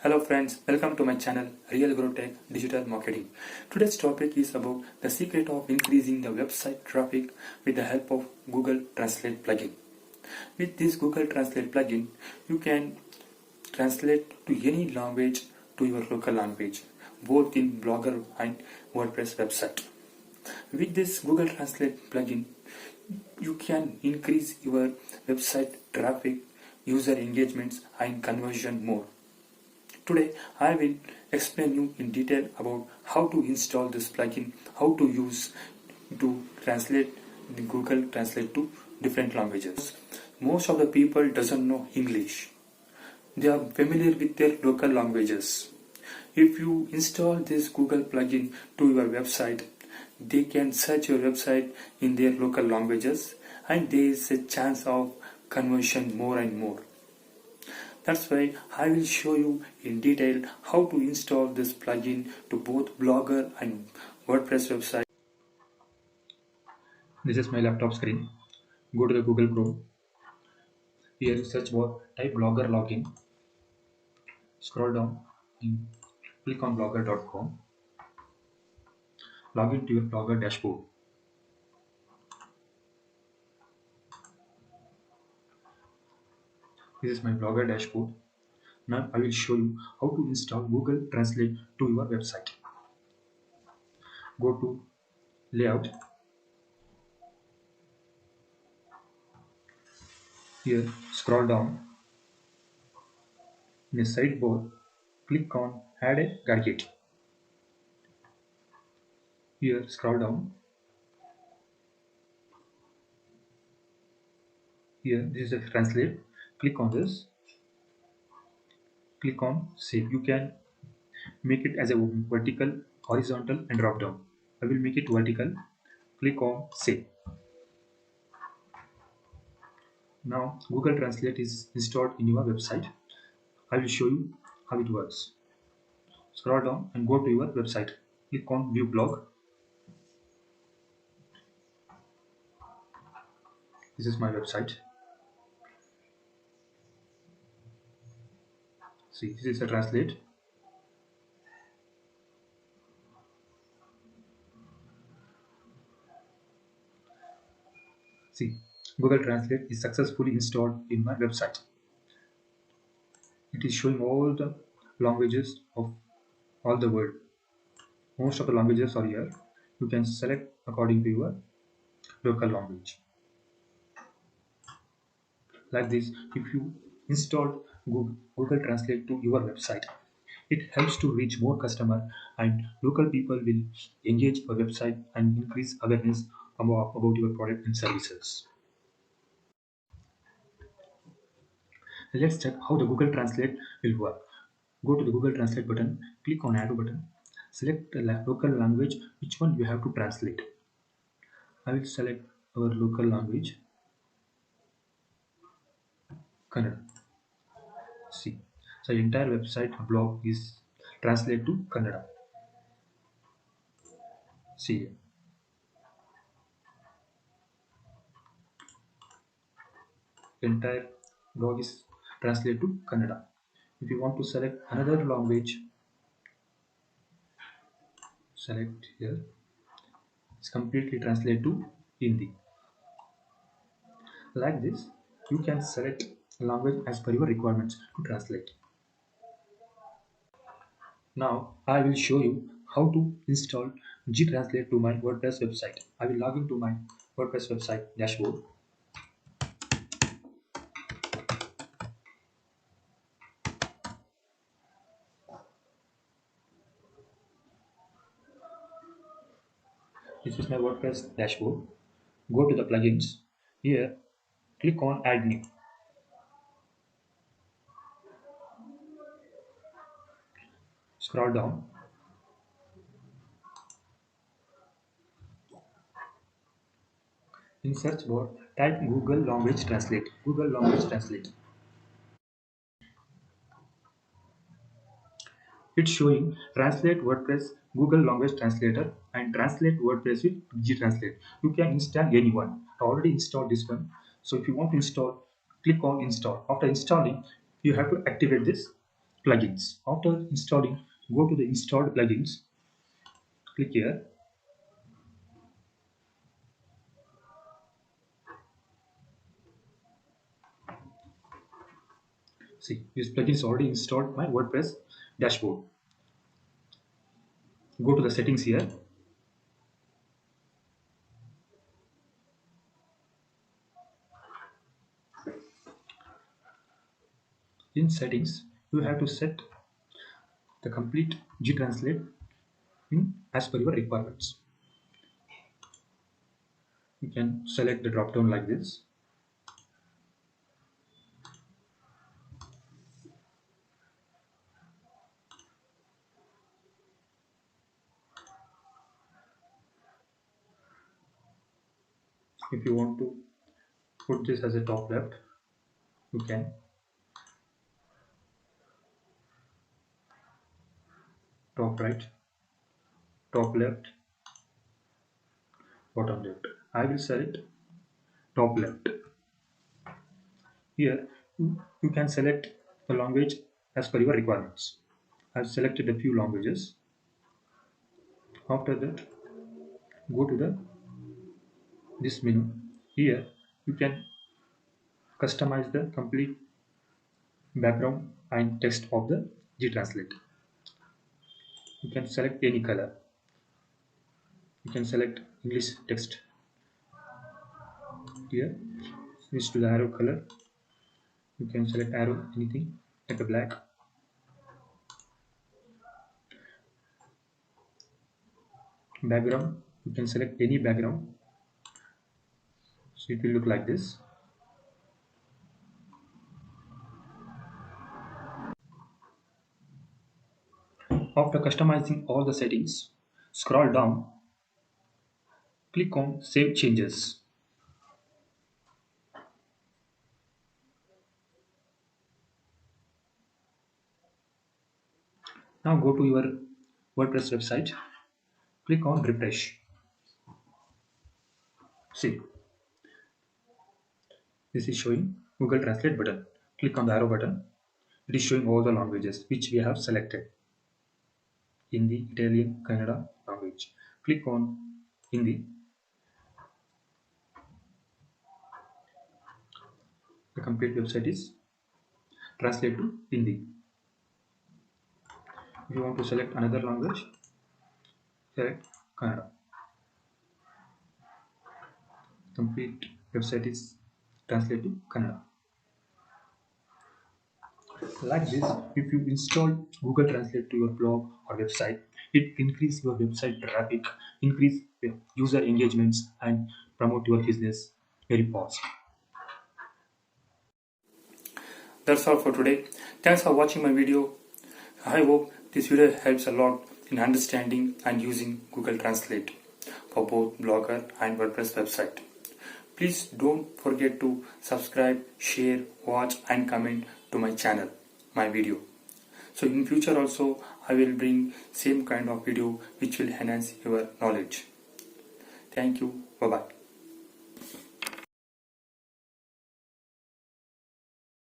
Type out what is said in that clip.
Hello friends, welcome to my channel Real Grow Tech Digital Marketing. Today's topic is about the secret of increasing the website traffic with the help of Google Translate plugin. With this Google Translate plugin, you can translate to any language to your local language, both in Blogger and WordPress website. With this Google Translate plugin, you can increase your website traffic, user engagements and conversion more. Today I will explain you in detail about how to install this plugin, how to use to translate the Google Translate to different languages. Most of the people doesn't know English. They are familiar with their local languages. If you install this Google plugin to your website, they can search your website in their local languages and there is a chance of conversion more and more. That's why I will show you in detail how to install this plugin to both Blogger and WordPress website. This is my laptop screen. Go to the Google Chrome. Here you search for type Blogger login. Scroll down and click on blogger.com. Log into your Blogger dashboard. This is my Blogger dashboard. Now I will show you how to install Google Translate to your website. Go to Layout. Here scroll down. In the sidebar, click on Add a Gadget. Here scroll down. Here this is a translate. Click on this. Click on save. You can make it as a vertical, horizontal and drop down. I will make it vertical. Click on save. Now Google Translate is installed in your website. I will show you how it works. Scroll down and go to your website. Click on view blog. This is my website. See, this is a translate. See, Google Translate is successfully installed in my website. It is showing all the languages of all the world. Most of the languages are here. You can select according to your local language. Like this, if you install Google Translate to your website, it helps to reach more customer and local people will engage your website and increase awareness about your product and services. Let's check how the Google Translate will work. Go to the Google Translate button, click on Arrow button, select the local language which one you have to translate. I will select our local language, Kannada. See, so entire website blog is translated to Kannada. See, entire blog is translated to Kannada. If you want to select another language, select here. It's completely translated to Hindi. Like this, you can select a language as per your requirements to translate. Now I will show you how to install G-Translate to my WordPress website. I will log into my WordPress website dashboard. This is my WordPress dashboard. Go to the plugins. Here, click on Add New. Scroll down. In search bar, type Google Language Translate. Google Language Translate. It's showing Translate WordPress Google Language Translator and Translate WordPress with G-Translate. You can install any one. I already installed this one. So if you want to install, click on Install. After installing, you have to activate this. plugins. After installing, go to the installed plugins, click here. See, this plugin is already installed my WordPress dashboard. Go to the settings here. In settings, you have to set the complete G-Translate in as per your requirements. You can select the drop down like this. If you want to put this as a top left, you can. Top right, top left, bottom left. I will select top left. Here you can select the language as per your requirements. I've selected a few languages. After that, go to the this menu. Here you can customize the complete background and text of the G-Translate. You can select any color. You can select English text. Here, switch to the arrow color. You can select arrow anything like a black. Background, you can select any background. So it will look like this. After customizing all the settings, scroll down, click on Save Changes. Now go to your WordPress website, click on Refresh. See, this is showing Google Translate button. Click on the arrow button. It is showing all the languages which we have selected. Hindi, Italian, Kannada language. Click on Hindi. The complete website is translate to Hindi. If you want to select another language, select Kannada. Complete website is translate to Kannada. Like this, if you install Google Translate to your blog or website, it increase your website traffic, increase user engagements, and promote your business very fast. That's all for today. Thanks for watching my video. I hope this video helps a lot in understanding and using Google Translate for both Blogger and WordPress website. Please don't forget to subscribe, share, watch and comment to my channel, my video. So in future also I will bring same kind of video which will enhance your knowledge. Thank you. Bye bye.